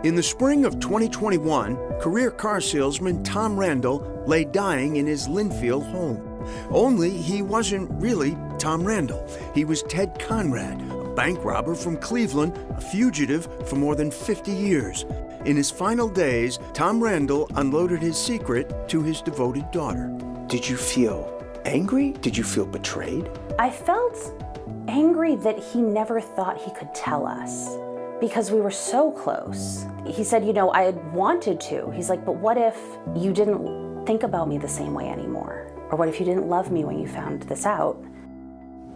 In the spring of 2021, career car salesman Tom Randall lay dying in his Linfield home. Only he wasn't really Tom Randall. He was Ted Conrad, a bank robber from Cleveland, a fugitive for more than 50 years. In his final days, Tom Randall unloaded his secret to his devoted daughter. Did you feel angry? Did you feel betrayed? I felt angry that he never thought he could tell us because we were so close. He said, you know, I had wanted to. He's like, but what if you didn't think about me the same way anymore? Or what if you didn't love me when you found this out?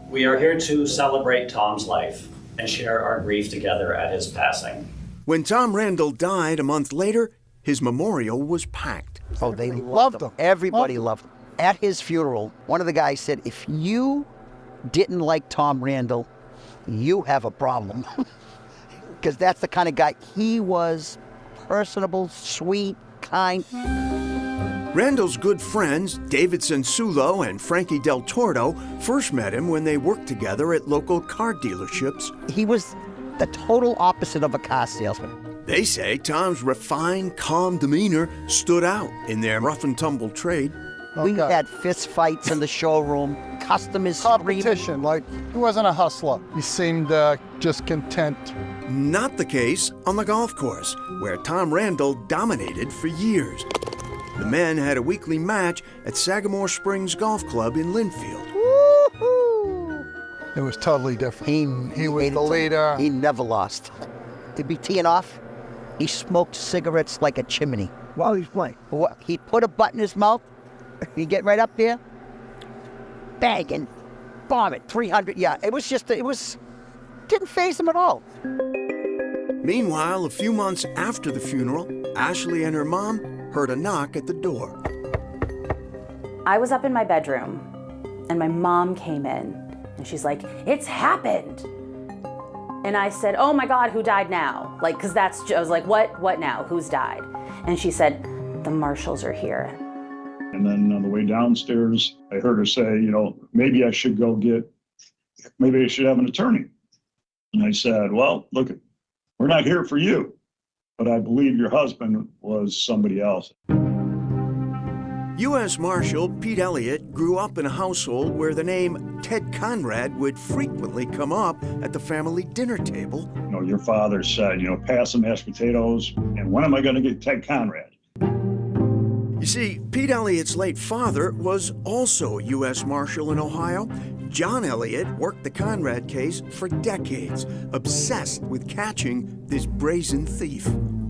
We are here to celebrate Tom's life and share our grief together at his passing. When Tom Randall died a month later, his memorial was packed. Oh, they loved him. Everybody loved him. At his funeral, one of the guys said, if you didn't like Tom Randall, you have a problem. Because that's the kind of guy. He was personable, sweet, kind. Randall's good friends, David Sensulo and Frankie Del Tordo, first met him when they worked together at local car dealerships. He was the total opposite of a car salesman. They say Tom's refined, calm demeanor stood out in their rough and tumble trade. We had fist fights in the showroom, customers competition, like he wasn't a hustler. He seemed just content. Not the case on the golf course, where Tom Randall dominated for years. The men had a weekly match at Sagamore Springs Golf Club in Linfield. Woo-hoo! It was totally different. He was the leader. He never lost. He'd be teeing off. He smoked cigarettes like a chimney. While he's playing? He'd put a butt in his mouth. He'd get right up there, bang, and bomb it, 300 yards. Didn't faze him at all. Meanwhile, a few months after the funeral, Ashley and her mom heard a knock at the door. I was up in my bedroom and my mom came in and she's like, it's happened. And I said, oh my God, who died now? Like, cause I was like, what now? Who's died? And she said, the marshals are here. And then on the way downstairs, I heard her say, you know, maybe I should maybe I should have an attorney. And I said, well, look, we're not here for you, but I believe your husband was somebody else. U.S. Marshal Pete Elliott grew up in a household where the name Ted Conrad would frequently come up at the family dinner table. You know, your father said, you know, pass the mashed potatoes, and when am I going to get Ted Conrad? You see, Pete Elliott's late father was also a U.S. Marshal in Ohio. John Elliott worked the Conrad case for decades, obsessed with catching this brazen thief.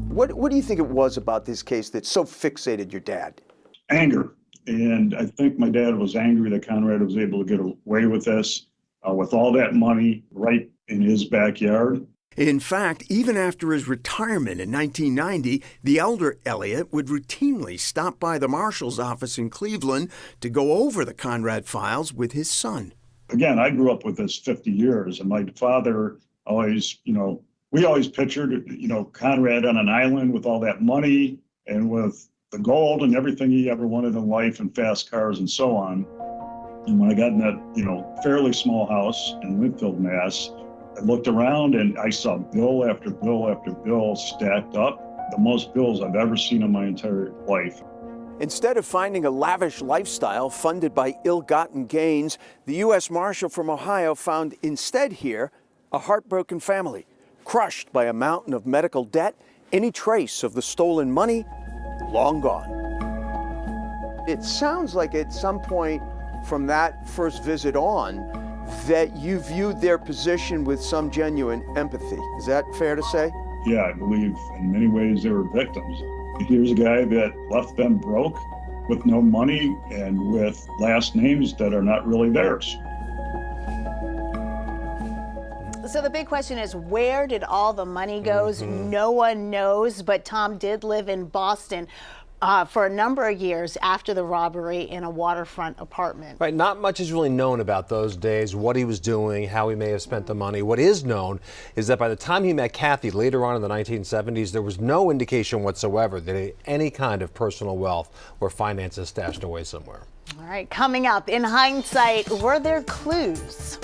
What do you think it was about this case that so fixated your dad? Anger. And I think my dad was angry that Conrad was able to get away with this, with all that money right in his backyard. In fact, even after his retirement in 1990, the elder Elliott would routinely stop by the marshal's office in Cleveland to go over the Conrad files with his son. Again, I grew up with this 50 years, and my father always, you know, we always pictured, you know, Conrad on an island with all that money and with the gold and everything he ever wanted in life and fast cars and so on. And when I got in that, you know, fairly small house in Linfield, Mass., I looked around and I saw bill after bill after bill stacked up, the most bills I've ever seen in my entire life. Instead of finding a lavish lifestyle funded by ill-gotten gains, the U.S. Marshal from Ohio found instead here a heartbroken family, crushed by a mountain of medical debt, any trace of the stolen money, long gone. It sounds like at some point from that first visit on, that you viewed their position with some genuine empathy. Is that fair to say? Yeah, I believe in many ways they were victims. Here's a guy that left them broke with no money and with last names that are not really theirs. So the big question is, where did all the money go? No one knows, but Tom did live in Boston for a number of years after the robbery in a waterfront apartment. Right, not much is really known about those days, what he was doing, how he may have spent the money. What is known is that by the time he met Kathy later on in the 1970s, there was no indication whatsoever that he had any kind of personal wealth or finances stashed away somewhere. All right, coming up, in hindsight, were there clues?